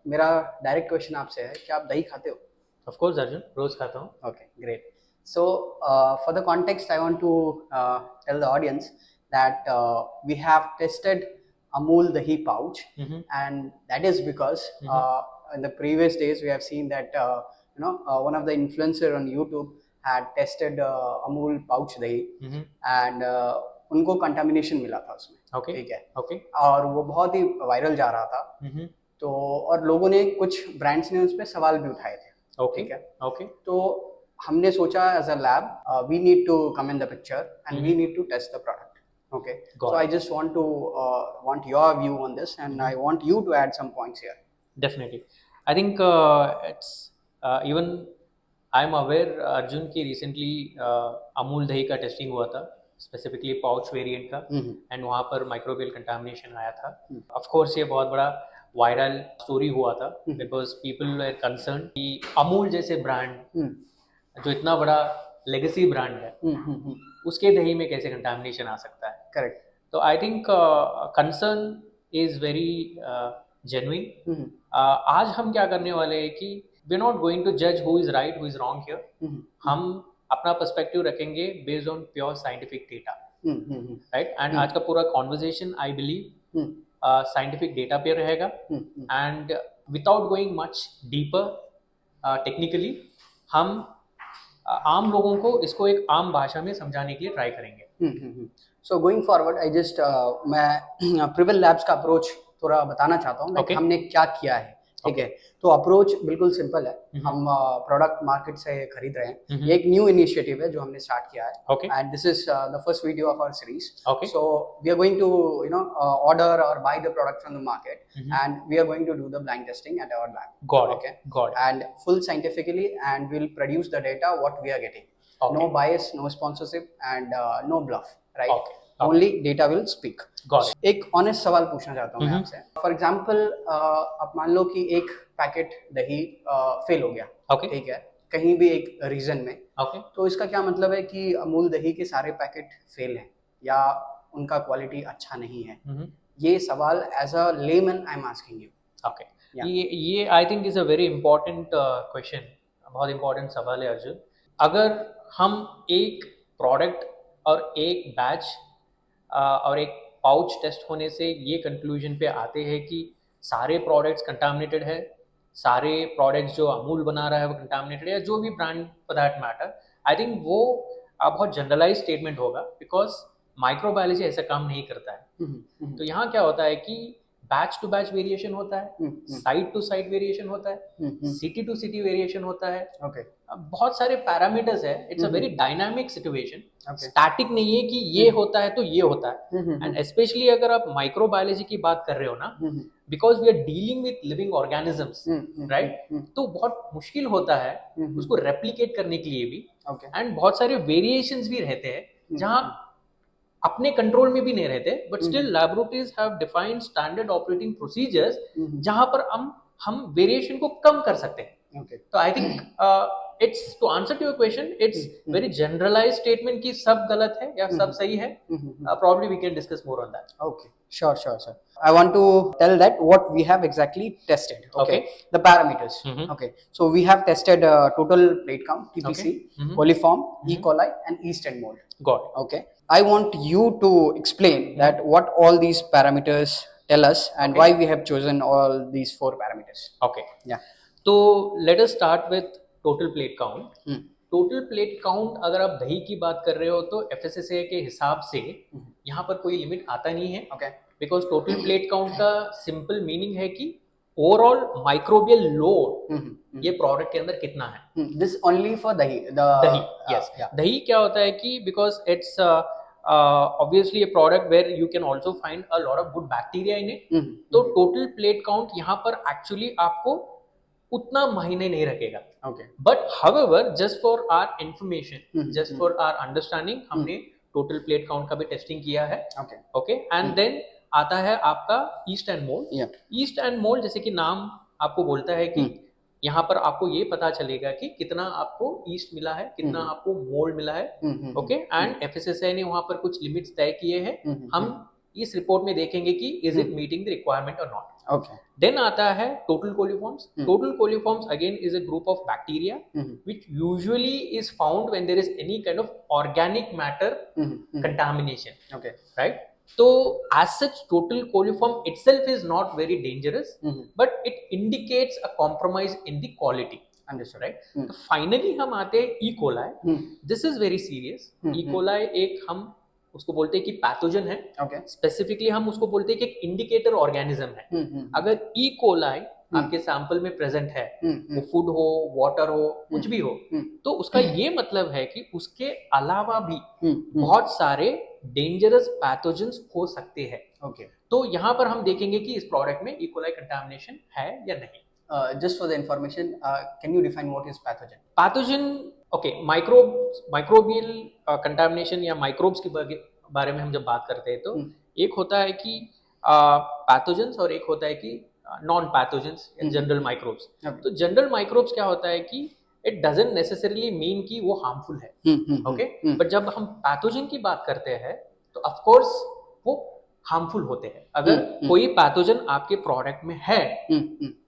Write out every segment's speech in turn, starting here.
मेरा direct question आपसे है कि आप दही खाते हो? ऑफ कोर्स अर्जुन, रोज खाता हूँ. Okay, great. So, for the context, I want to tell the audience that we have tested Amul Dahi pouch, and that is because in the previous days we have seen that one of the influencer on YouTube had tested Amul pouch dahi, and उनको contamination मिला था उसमें. Okay. ठीक है. Okay. और वो बहुत ही viral जा रहा था. तो और लोगों ने कुछ ब्रांड्स ने उस पर सवाल भी उठाए थे. ओके. ठीक है. ओके. तो हमने सोचा as a lab we need to come in the picture and we need to test the product. Okay, Got so I it. just want your view on this, and I want you to add some points here. Definitely. I think it's even I'm aware Arjun की recently Amul दही का testing हुआ था, specifically pouch variant का, and वहाँ पर microbial contamination आया था. ऑफ कोर्स ये बहुत बड़ा वायरल स्टोरी हुआ था बिकॉज पीपल वर कंसर्न कि अमूल जैसे ब्रांड जो इतना बड़ा लेगेसी ब्रांड है उसके दही में कैसे कंटामिनेशन आ सकता है. करेक्ट. तो I think concern is very genuine. आज हम क्या करने वाले हैं कि we are not going to जज who is right who is wrong here. हम अपना पर्सपेक्टिव रखेंगे based on pure scientific data, right. And आज का पूरा conversation I believe scientific data पे रहेगा, and without going much deeper technically हम आम लोगों को इसको एक आम भाषा में समझाने के लिए ट्राई करेंगे. So going forward I just मैं प्रिवेल लैब्स का अप्रोच थोड़ा बताना चाहता हूँ. Okay. हमने क्या किया है. ठीक है. तो अप्रोच बिल्कुल सिंपल है. हम प्रोडक्ट मार्केट से खरीद रहे हैं. ये एक न्यू इनिशिएटिव है जो हमने स्टार्ट किया है. Okay. And this is the first video of our series. Okay. So we are going to order और buy the product from the market, and we are going to do the blind testing at our lab. Got it. Okay. Got it. And full scientifically, and we'll produce the data what we are getting. Okay. No bias, no sponsorship, and no bluff, right? Okay. Only data will speak. Got it. एक honest सवाल पूछना चाहता हूँ मैं आपसे. For example आप मान लो कि एक पैकेट दही फेल हो गया. Okay. ठीक है. कहीं भी एक रीजन में. Okay. तो इसका क्या मतलब है कि अमूल दही के सारे पैकेट फेल हैं या उनका क्वालिटी अच्छा नहीं है? ये सवाल as a layman I am asking you. Okay. Yeah. ये I think is a very important question. बहुत इंपॉर्टेंट सवाल है अर्जुन. अगर हम एक प्रोडक्ट और एक बैच और एक पाउच टेस्ट होने से ये कंक्लूजन पे आते हैं कि सारे प्रोडक्ट्स कंटामिनेटेड है, सारे प्रोडक्ट्स जो अमूल बना रहा है वो कंटामिनेटेड है, या जो भी brand for that matter, I think वो बहुत जनरलाइज स्टेटमेंट होगा बिकॉज माइक्रोबायोलॉजी ऐसा काम नहीं करता है. तो यहाँ क्या होता है कि बैच टू बैच वेरिएशन होता है, साइट टू साइट वेरिएशन होता है, सिटी टू सिटी वेरिएशन होता है. Okay. बहुत सारे पैरामीटर्स है. It's a very dynamic situation. Static नहीं है कि ये होता है तो ये होता है. एंड स्पेशली अगर आप माइक्रोबायोलॉजी की बात कर रहे हो ना, because we are dealing with living organisms, right, तो बहुत मुश्किल होता है उसको रेप्लिकेट करने के लिए भी. एंड बहुत सारे वेरिएशंस भी रहते हैं जहाँ अपने कंट्रोल में भी नहीं रहते, but still laboratories have defined standard operating procedures जहां पर हम वेरिएशन को कम कर सकते हैं. तो I think it's to answer to your question, it's very generalised statement कि सब गलत है या सब सही है. Probably we can discuss more on that. Okay, sure, sir. I want to tell that what we have exactly tested. Okay. The parameters. Okay. So we have tested total plate count, TPC, coliform, E. coli, and yeast and mold. Got it. Okay. I want you to explain that what all these parameters tell us and why we have chosen all these 4 parameters. Okay. Yeah. तो let us start with total plate count. Total plate count अगर आप दही की बात कर रहे हो तो FSSAI के हिसाब से यहाँ पर कोई लिमिट आता नहीं है. बिकॉज टोटल प्लेट काउंट का सिंपल मीनिंग है कि ओवरऑल माइक्रोबियल लोड ये प्रोडक्ट के अंदर कितना है. दिस ओनली फॉर दही. दही, यस. दही क्या होता है कि because it's obviously a product where you can also find a lot of good bacteria in it. तो टोटल प्लेट काउंट यहाँ पर एक्चुअली आपको उतना मायने नहीं रखेगा. But however just for our information, just for our understanding, हमने total plate count का भी टेस्टिंग किया है. ओके. एंड देन आता है आपका east and mould. East and mould जैसे कि नाम आपको बोलता है कि यहाँ पर आपको ये पता चलेगा कि कितना आपको ईस्ट मिला है, कितना आपको मोल्ड मिला है. ओके. एंड FSSAI ने वहां पर कुछ लिमिट्स तय किए हैं. हम इस रिपोर्ट में देखेंगे कि is it meeting the requirement और नॉट. Okay. Then आता है total coliforms. Total coliforms again is a group of bacteria which usually is found when there is any kind of organic matter contamination. Okay. Right? So as such, total coliform itself is not very dangerous, but it indicates a compromise in the quality. Understood. Right? तो finally हम आते हैं E. coli. This is very serious. E. coli एक हम उसको बोलते हैं कि पैथोजन है. Okay. स्पेसिफिकली हम उसको बोलते हैं कि एक इंडिकेटर ऑर्गेनिज्म है. अगर ई कोलाई आपके सैंपल में प्रेजेंट है, वो फूड हो, वाटर हो, कुछ भी हो, तो उसका ये मतलब है कि उसके अलावा भी बहुत सारे डेंजरस पैथोजेंस हो सकते हैं. Okay. तो यहाँ पर हम देखेंगे कि इस प्रोडक्ट में ई कोलाई कंटामिनेशन है या नहीं. Just for the information, can you define what is pathogen? Pathogen, okay, microbial contamination या माइक्रोब्स के बारे में हम जब बात करते हैं तो एक होता है कि पैथोजेंस और एक होता है कि नॉन पैथोजेंस या जनरल माइक्रोब्स. तो जनरल माइक्रोब्स क्या होता है कि इट डजंट नेसेसरीली मीन कि वो हार्मफुल है. ओके, बट जब हम पैथोजन की बात करते हैं तो ऑफ कोर्स वो हार्मफुल होते हैं. अगर कोई पैथोजन आपके प्रोडक्ट में है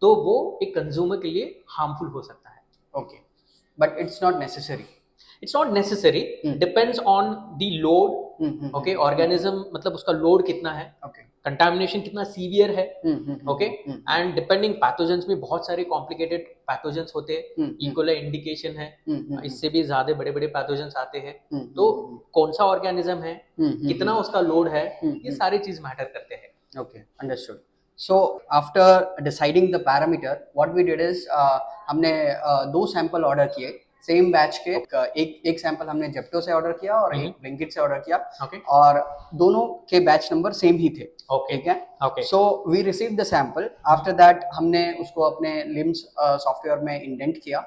तो वो एक कंज्यूमर के लिए हार्मफुल हो सकता है. Okay. But it's not necessary. It's not necessary. Depends on the load. Okay, organism मतलब उसका लोड कितना है. Okay. कंटामिनेशन कितना सीवियर है. ओके, एंड डिपेंडिंग पैथोजेंस में बहुत सारे कॉम्प्लिकेटेड पैथोजेंस होते हैं. ई कोलाई इंडिकेशन है, इससे भी ज्यादा बड़े बड़े पैथोजेंस आते हैं. तो कौन सा ऑर्गेनिज्म है, कितना उसका लोड है, ये सारी चीज मैटर करते हैं. Okay, understood. So after deciding the parameter, what we did is हमने दो सैंपल ऑर्डर किए सेम बैच के. एक सैंपल हमने जेप्टो से ऑर्डर किया और एक ब्लिंकिट से ऑर्डर किया. Okay. और दोनों के बैच नंबर सेम ही थे. Okay. ठीक है. Okay. So we receive the sample. After that हमने उसको अपने लिम्स सॉफ्टवेयर में इंडेंट किया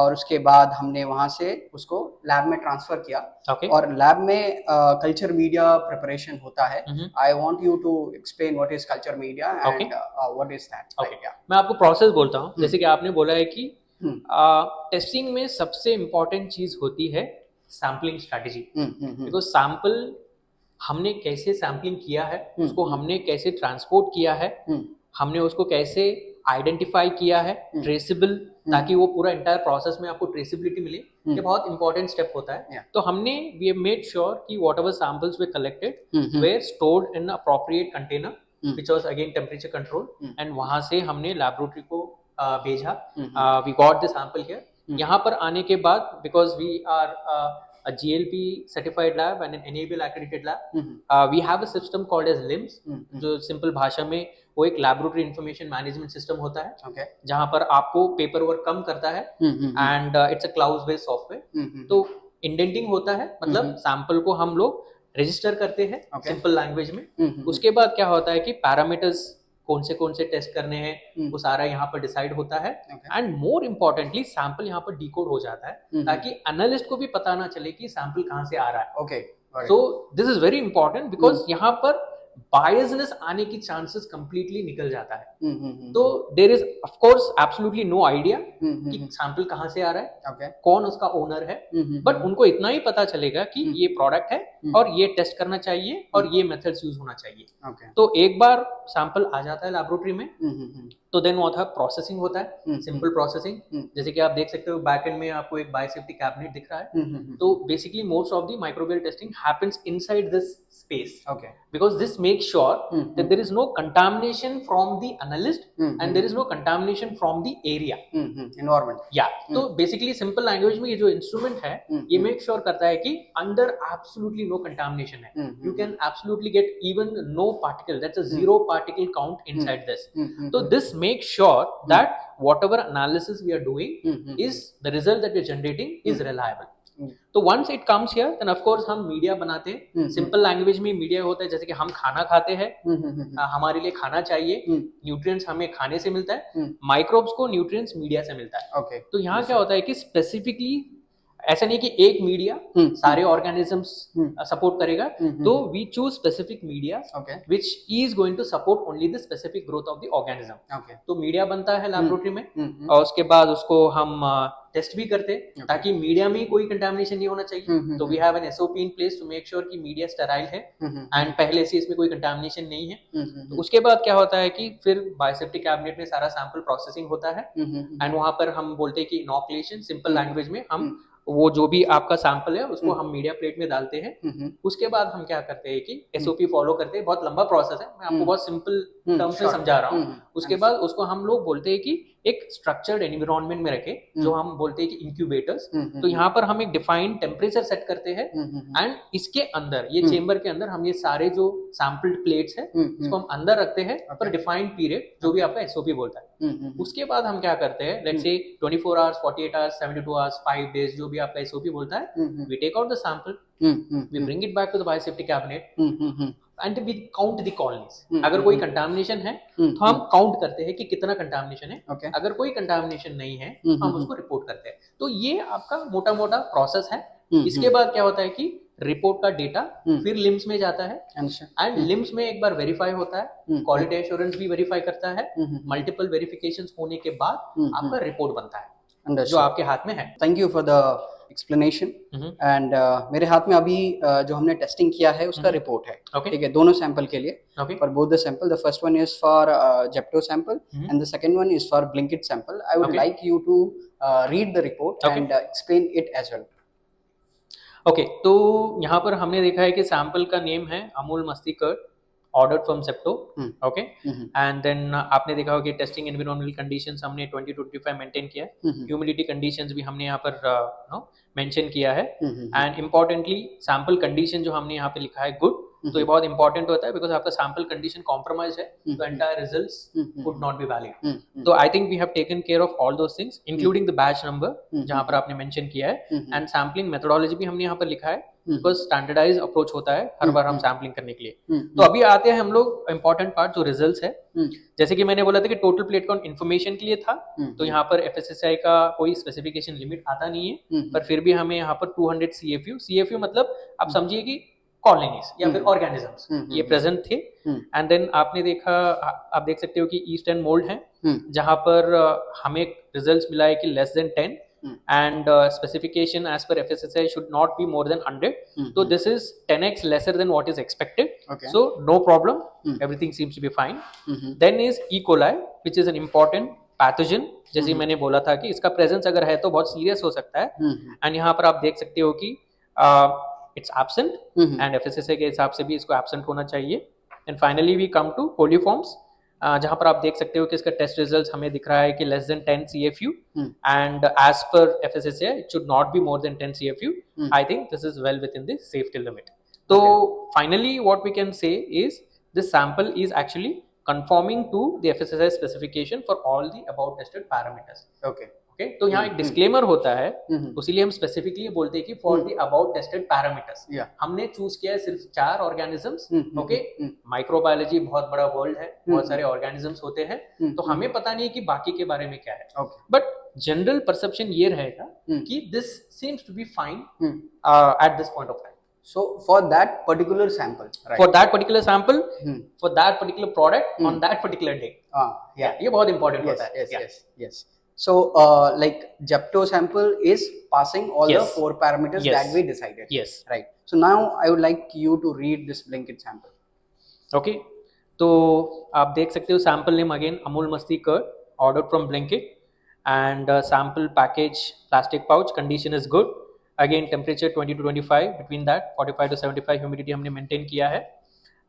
और उसके बाद हमने वहां से उसको लैब में ट्रांसफर किया. Okay. और लैब में कल्चर मीडिया प्रिपरेशन होता है. I want you to explain what is culture media and what is that. मैं आपको प्रोसेस बोलता हूँ. जैसे कि आपने बोला है कि टेस्टिंग में सबसे इम्पोर्टेंट चीज होती है सैम्पलिंग स्ट्रैटेजी. बिकॉज सैंपल हमने कैसे सैम्पलिंग किया है, उसको हमने कैसे ट्रांसपोर्ट किया है, हमने उसको कैसे आइडेंटिफाई किया है, ट्रेसेबल, ताकि वो पूरा एंटायर प्रोसेस में आपको ट्रेसेबिलिटी मिले. ये बहुत इंपॉर्टेंट स्टेप होता है. तो हमने वी हैव मेड श्योर कि whatever samples we collected were stored in appropriate container which was again temperature control. And वहां से हमने लैबोरेटरी को भेजा. We got the sample here. यहाँ पर आने के बाद because we are a GLP certified lab and an NABL accredited lab, we have a system called as LIMS, जो सिंपल भाषा में वो एक लैबोरेटरी इंफॉर्मेशन मैनेजमेंट सिस्टम होता है. Okay. जहाँ पर आपको पेपर वर्क कम करता है and it's a cloud based software. तो इंडेंटिंग होता है, मतलब सैंपल को हम लोग रजिस्टर करते हैं सिंपल लैंग्वेज में. उसके बाद क्या होता है कि पैरामीटर्स कौन से टेस्ट करने हैं वो सारा यहाँ पर डिसाइड होता है. एंड मोर इम्पोर्टेंटली सैंपल यहाँ पर डिकोड हो जाता है ताकि एनालिस्ट को भी पता ना चले कि सैंपल कहाँ से आ रहा है. Okay. So this is very important because यहाँ पर बायसनेस आने की चांसेस कंप्लीटली निकल जाता है. तो there is of course absolutely no idea कि सैंपल कहाँ से आ रहा है, Okay. कौन उसका ओनर है. बट उनको इतना ही पता चलेगा कि ये प्रोडक्ट है और ये टेस्ट करना चाहिए और ये मेथड्स यूज होना चाहिए. Okay. तो एक बार सैंपल आ जाता है लैबोरेटरी में तो देन वो था प्रोसेसिंग होता है, सिंपल प्रोसेसिंग. जैसे कि आप देख सकते हो बैक एंड में आपको एक बायोसेफ्टी कैबिनेट दिख रहा है. तो basically most of the microbial testing happens inside this space. Okay. Because this makes sure that there is no contamination from the analyst and there is no contamination from the area. Environment. Yeah. तो basically simple language में ये जो instrument है ये make sure करता है कि under absolutely no contamination है. You can absolutely get even no particle. That's a zero particle count inside this. So this makes sure that whatever analysis we are doing is the result that we are generating is reliable. तो once it comes here then of course हम media बनाते हैं. Simple language में media होता है जैसे कि हम खाना खाते हैं, हमारे लिए खाना चाहिए, न्यूट्रिएंट्स हमें खाने से मिलता है, माइक्रोब्स को न्यूट्रिएंट्स मीडिया से मिलता है. Okay. तो यहाँ क्या होता है कि स्पेसिफिकली ऐसा नहीं कि एक मीडिया सारे ऑर्गेनिजम्स सपोर्ट करेगा. तो we choose specific media which is going to support only the specific growth of the organism. तो मीडिया बनता है लैबोरेटरी में और उसके बाद उसको हम टेस्ट भी करते हैं ताकि मीडिया में कोई कंटामिनेशन नहीं होना चाहिए। तो we have an SOP in place to make sure कि मीडिया स्टेराइल है एंड पहले से इसमें कोई कंटामिनेशन नहीं है। तो उसके बाद क्या होता है कि फिर बायोसेफ्टी कैबिनेट में सारा सैंपल प्रोसेसिंग होता है एंड वहां पर हम बोलते हैं कि इनॉकुलेशन, सिंपल लैंग्वेज में हम वो जो भी आपका सैंपल है उसको हम मीडिया प्लेट में डालते हैं। उसके बाद हम क्या करते हैं कि एसओपी फॉलो करते हैं। बहुत लंबा प्रोसेस है, मैं आपको बहुत सिंपल टर्म्स में समझा रहा हूँ। उसके बाद उसको हम लोग बोलते हैं कि एक स्ट्रक्चर्ड एनवायरनमेंट में रखे, जो हम बोलते हैं कि इंक्यूबेटर्स। तो यहाँ पर हम एक डिफाइंड टेम्परेचर सेट करते हैं एंड इसके अंदर, ये चेंबर के अंदर हम ये सारे जो सैंपल्ड प्लेट्स है इसको हम अंदर रखते हैं फॉर डिफाइंड पीरियड, जो भी आपका एसओपी बोलता है। उसके बाद हम क्या करते हैं, let's say 24 hours, 48 hours, 72 hours, 5 days, जो भी आपका एसओपी बोलता है, we take out the sample, we bring it back to the biosafety cabinet and we count the colonies. अगर कोई कंटामिनेशन है तो हम काउंट करते हैं कि कितना कंटामिनेशन है। अगर कोई कंटामिनेशन नहीं है तो हम उसको रिपोर्ट करते हैं। तो ये आपका मोटा मोटा प्रोसेस है। इसके बाद क्या होता है कि रिपोर्ट का डेटा फिर लिम्स में जाता है एंड लिम्स में एक बार वेरीफाई होता है, क्वालिटी एश्योरेंस भी वेरीफाई करता है। मल्टीपल वेरिफिकेशंस होने के बाद आपका रिपोर्ट बनता है जो आपके हाथ में है। Thank you for the explanation. And मेरे हाथ में अभी जो हमने टेस्टिंग किया है उसका रिपोर्ट है, ठीक है, दोनों सैंपल के लिए, for both the sample. The first one is for Zepto sample and the second one is for Blinkit sample. I would like you to read the report and explain it as well. Okay, तो यहाँ पर हमने देखा है कि sample का name है Amul Masti curd, ordered from Zepto. Okay, and then आपने देखा होगा कि टेस्टिंग एनवायरमेंटल कंडीशंस हमने 20-25 मेंटेन किया है। ह्यूमिडिटी कंडीशंस भी हमने यहाँ पर मेंशन किया है एंड इम्पोर्टेंटली सैंपल कंडीशन जो हमने यहाँ पे लिखा है गुड। तो ये बहुत इंपॉर्टेंट होता है बिकॉज आपका सैंपल कंडीशन कॉम्प्रोमाइज है तो entire results would not be valid. तो I think we have taken care of all those things including the batch number जहां पर आपने मेंशन किया है एंड सैम्पलिंग मेथोडोलॉजी भी हमने यहाँ पर लिखा है बिकॉज स्टैंडर्डाइज अप्रोच होता है हर बार हम सैम्पलिंग करने के लिए। तो अभी आते हैं हम लोग इंपॉर्टेंट पार्ट जो रिजल्ट्स है। जैसे कि मैंने बोला था कि टोटल प्लेट काउंट इन्फॉर्मेशन के लिए था, तो यहाँ पर एफएसएसआई का कोई स्पेसिफिकेशन लिमिट आता नहीं है, पर फिर भी हमें यहाँ पर 200 CFU मतलब आप समझिए कि कॉलोनीज या फिर ऑर्गेनिजम्स ये प्रेजेंट थे। एंड देन आपने देखा, आप देख सकते हो कि ईस्ट एंड मोल्ड है जहां पर हमें रिजल्ट्स मिला है कि less than 10 and specification as per FSSAI should not be more than 100. So this is 10x lesser than what is expected. So no problem, everything seems to be fine. Then is E. coli, which is an important pathogen. जैसे मैंने बोला था कि इसका presence अगर है तो बहुत सीरियस हो सकता है एंड यहाँ पर आप देख सकते हो कि इट्स एब्सेंट एंड FSSAI के हिसाब से भी इसको एब्सेंट होना चाहिए। And finally we come to coliforms जहां पर आप देख सकते हो कि इसका टेस्ट रिजल्ट्स हमें दिख रहा है कि less than 10 CFU and as per FSSAI it should not be more than 10 CFU. I think this is well within the safety limit. तो finally what we can say is this sample is actually conforming to the FSSAI specification for all the above tested parameters. Okay. तो यहाँ एक disclaimer होता है, उसीलिए हम specifically बोलते हैं कि for the about tested parameters हमने चूज किया है सिर्फ 4 ऑर्गेनिजम्स. ओके, माइक्रोबायोलॉजी बहुत बड़ा वर्ल्ड है, बहुत सारे ऑर्गेनिजम्स होते हैं, तो हमें पता नहीं कि बाकी के बारे में क्या है, बट जनरल परसेप्शन ये रहेगा कि this seems to be fine at this point of time. So for that particular sample, right? For that particular sample, for that particular product on that particular day. Yeah, ये बहुत important होता है. Yes. So like Jepto sample is passing all the 4 parameters that we decided. Yes. Right. So now I would like you to read this Blinkit sample. Okay. तो आप देख सकते हो sample name again Amul Masti curd, ordered from Blinkit, and sample package plastic pouch, condition is good. Again temperature 20 to 25, between that 45 to 75 humidity हमने maintain किया है.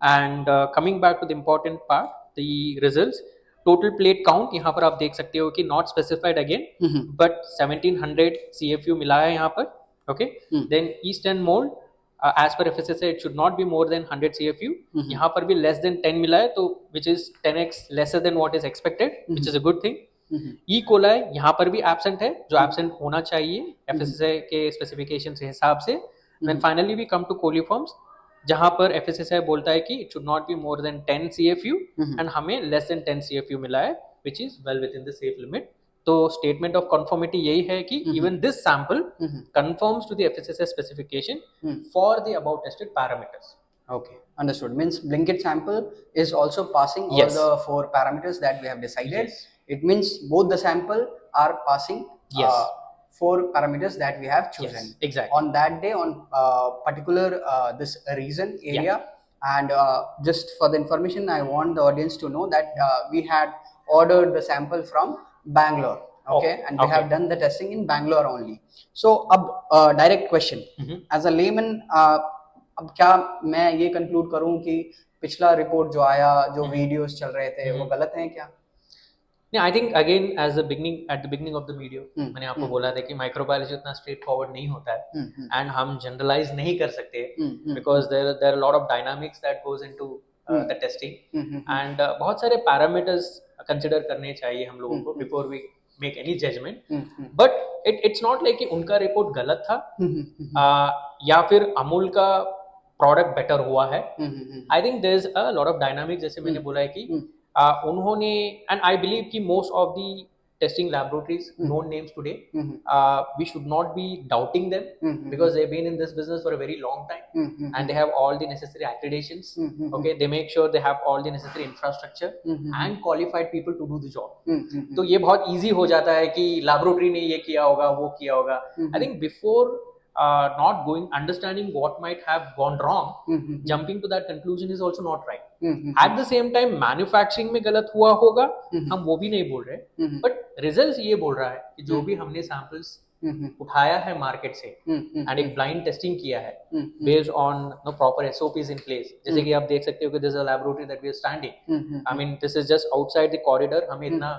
And coming back to the important part, the results, total plate count यहाँ पर आप देख सकते हो कि not specified again, but 1700 CFU मिला है यहाँ पर. Okay. Then yeast and mold, as per FSSAI it should not be more than 100 CFU. यहाँ पर भी less than 10 मिला है, तो which is 10x lesser than what is expected, which is a good thing. E. coli यहाँ पर भी absent है, जो एब्सेंट होना चाहिए FSSAI के स्पेसिफिकेशन के हिसाब से. Then finally we come to coliforms जहाँ पर FSSAI बोलता है कि it should not be more than 10 CFU and हमें लेस देन 10 CFU मिला है, which is well within the safe limit. तो स्टेटमेंट ऑफ कन्फर्मिटी यही है कि even this sample conforms to the FSSAI specification for the about tested parameters. Okay, understood. Means Blinkit sample is also passing all the 4 parameters that we have decided. It means both the sample are passing 4 parameters that we have chosen. Yes, exactly. On that day, on particular this region area, and just for the information, I want the audience to know that we had ordered the sample from Bangalore. Okay, and we have done the testing in Bangalore only. So अब direct question, as a layman, अब क्या मैं ये conclude करूं कि पिछला report जो आया, जो वीडियोस चल रहे थे, वो गलत हैं क्या? I think again at the beginning of the video मैंने आपको बोला था कि माइक्रोबायोलॉजी उतना स्ट्रेट फॉरवर्ड नहीं होता है एंड हम जनरलाइज नहीं कर सकते because there are lot of dynamics that goes into the testing and बहुत सारे पैरामीटर्स कंसिडर करने चाहिए हम लोगों को before we make any judgement but it's not like कि उनका रिपोर्ट गलत था या फिर अमूल का प्रोडक्ट बेटर हुआ है. I think there is a lot of dynamics, जैसे मैंने बोला है कि उन्होंने एंड आई बिलीव कि most of the testing laboratories, known names today, we should not be doubting them because they've been in this business for a very long time and they have all the necessary accreditations. Okay, they make sure they have all the necessary infrastructure and qualified people to do the job. तो ये बहुत easy हो जाता है कि laboratory ने ये किया होगा, वो किया होगा. I think before not going understanding what might have gone wrong, jumping to that conclusion is also not right. At the same time manufacturing में गलत हुआ होगा, हम वो भी नहीं बोल रहे, but results ये बोल रहा है कि जो भी हमने samples उठाया है मार्केट से एंड एक ब्लाइंड टेस्टिंग किया है based on no proper SOPs in place. जैसे कि आप देख सकते हो कि this is a laboratory that we are standing. I mean this is just outside the corridor. हमें इतना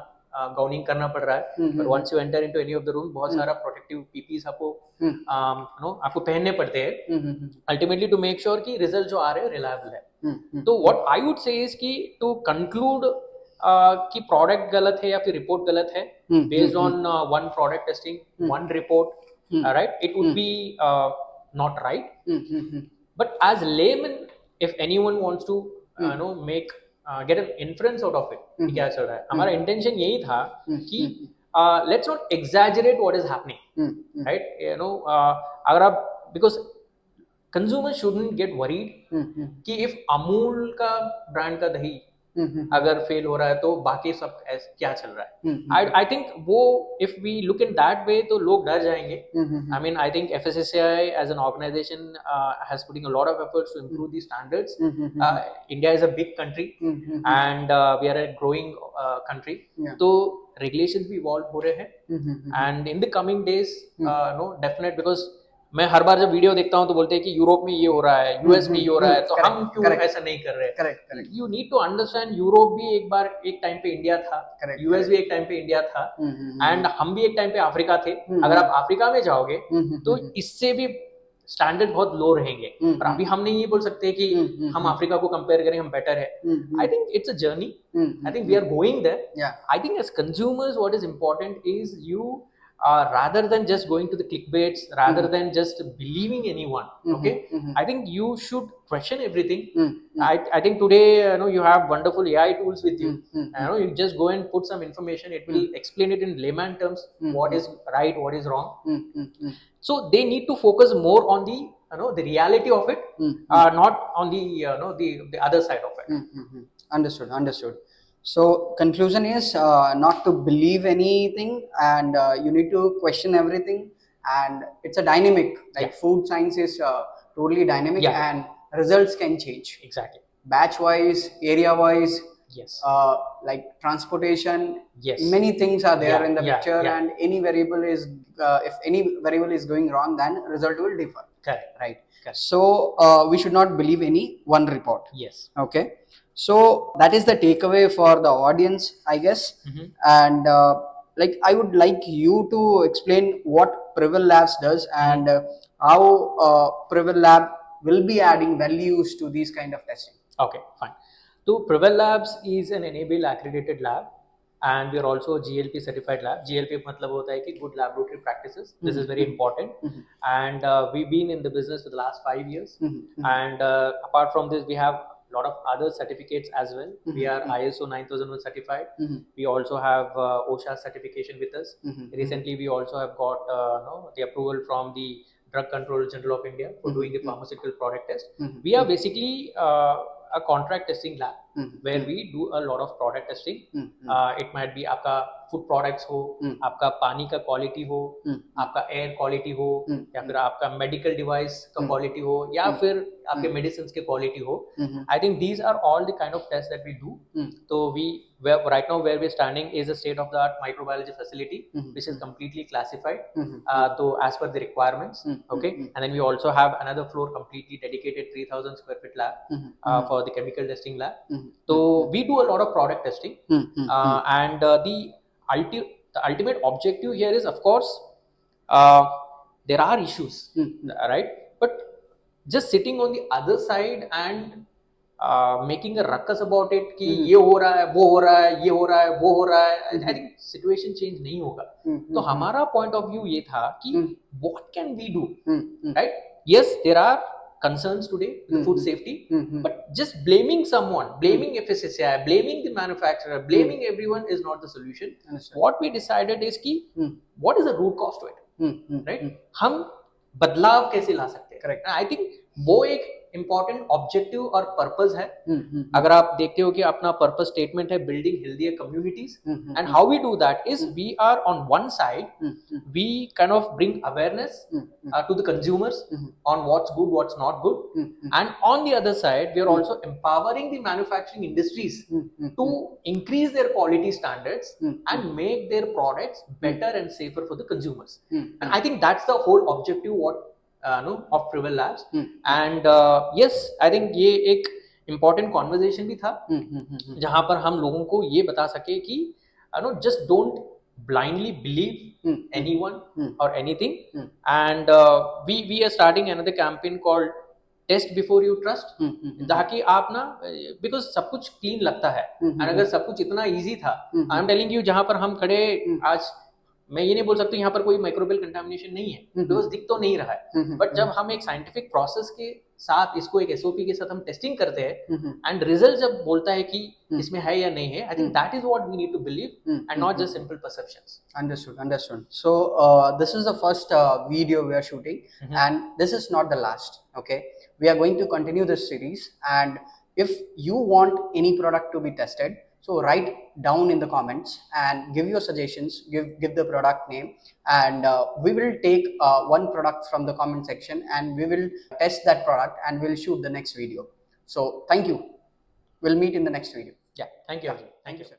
गाउनिंग करना पड़ रहा है, but once you enter into any of the room बहुत सारा प्रोटेक्टिव पीपीस आपको आपको पहनने पड़ते हैं अल्टीमेटली टू मेक श्योर कि रिजल्ट जो आ रहे हैं रिलायबल है. तो what I would say is कि टू कंक्लूड कि प्रोडक्ट गलत है या फिर रिपोर्ट गलत है based on one product testing, one report, right, it would be not right. But as layman if anyone wants to know make get an inference out of it कि क्या चल रहा है, हमारा इंटेंशन यही था कि let's not exaggerate what is happening, right? You know, अगर आप because consumers shouldn't get worried कि if अमूल का ब्रांड का दही अगर फेल हो रहा है तो बाकी सब क्या चल रहा है. आई थिंक वो if we look in that way तो लोग डर जाएंगे. I mean I think FSSAI as an organization has putting a lot of efforts to improve these standards. India is a big country and we are a growing country. तो regulations भी evolve हो रहे हैं and in the coming days no definite because मैं हर बार जब video देखता हूँ तो बोलते हैं कि यूरोप में ये हो रहा है, यूएस में ये हो रहा है, तो हम क्यों ऐसा नहीं कर रहे. Correct. You need to understand Europe भी एक बार एक टाइम पे इंडिया था, यूएस भी एक टाइम पे इंडिया था एंड हम भी एक टाइम पे अफ्रीका थे. अगर आप अफ्रीका में जाओगे तो इससे भी स्टैंडर्ड बहुत लो रहेंगे. और अभी हम नहीं ये बोल सकते कि हम अफ्रीका को कंपेयर करें हम बेटर है. I think it's a journey. I think we are going there. I think as consumers what is important is you rather than just going to the clickbaits, rather than just believing anyone, okay, I think you should question everything. I think today you have wonderful AI tools with you. You just go and put some information, it will explain it in layman terms what is right, what is wrong. So they need to focus more on the the reality of it, not on the the other side of it. Understood. So conclusion is not to believe anything and you need to question everything, and it's a dynamic, like food science is totally dynamic and results can change. Exactly. Batch wise, area wise, yes, like transportation, yes, many things are there in the picture and any variable is if any variable is going wrong then result will differ. Correct. Right. Correct. So we should not believe any one report. Yes. Okay. So that is the takeaway for the audience, I guess. And like I would like you to explain what Prevail Labs does and how Prevail Lab will be adding values to these kind of testing. Okay, fine. So Prevail Labs is an enable accredited lab and we are also a GLP certified lab. GLP मतलब होता है कि good laboratory practices. This is very important. And we've been in the business for the last 5 years. And apart from this, we have lot of other certificates as well. We are ISO 9001 certified. We also have OSHA certification with us. Recently we also have got the approval from the Drug Controller General of India for doing the pharmaceutical product test. We are basically a contract testing lab where we do a lot of product testing. It might be आपका food products हो, आपका पानी का quality हो, आपका air quality हो, या फिर आपका मेडिकल डिवाइस का क्वालिटी हो, या फिर आपके मेडिसिन के क्वालिटी हो. I think these are all the kind of tests that we do. So right now where we're standing is a state of the art microbiology facility, which is completely classified so as per the requirements. Okay, and then we also have another floor completely dedicated 3000 square feet lab for the chemical testing lab. So we do a lot of product testing, and the ultimate objective here is, of course, there are issues, right? But just sitting on the other side and making a ruckus about it कि ये हो रहा है, वो हो रहा है, ये हो रहा है, वो हो रहा है, I think situation change नहीं होगा. तो हमारा point of view ये था कि what can we do, right? Yes, there are concerns today with food safety, but just blaming someone, blaming FSSAI, blaming the manufacturer, blaming everyone is not the solution. What we decided is कि what is the root cause to it, right? हम बदलाव कैसे ला सकते हैं. Correct. आई think वो एक important objective और purpose है. अगर आप देखते हो कि अपना पर्पस स्टेटमेंट है building healthier communities, and how we do that is we are on one side we kind of bring awareness to the consumers on what's good, what's not good, and on the other side we are also empowering the manufacturing industries to increase their quality standards and make their products better and safer for the consumers. And I think that's the whole objective of Privel Labs. And yes, I think ये एक important conversation भी था जहां पर हम लोगों को ये बता सके कि just don't blindly believe anyone or anything. And we are starting another campaign called test before you trust, ताकि आप ना, बिकॉज सब कुछ क्लीन लगता है, एंड अगर सब कुछ इतना इजी था, आई एम टेलिंग यू, जहां पर हम खड़े आज, मैं ये नहीं बोल सकता यहाँ पर कोई माइक्रोबियल कंटामिनेशन नहीं है, बिकॉज दिख तो नहीं रहा है, बट जब हम एक साइंटिफिक प्रोसेस के साथ इसको एक एसओपी के साथ हम टेस्टिंग करते हैं एंड रिजल्ट जब बोलता है कि इसमें है या नहीं है, I think that is what we need to believe and not just simple perceptions. Understood. So this is the first video we are shooting, and this is not the last. Okay, we are going to continue this series, and if you want any product to be tested, so write down in the comments and give your suggestions, give the product name, and we will take one product from the comment section and we will test that product and we'll shoot the next video. So thank you. We'll meet in the next video. Yeah, thank you. Thank you, sir.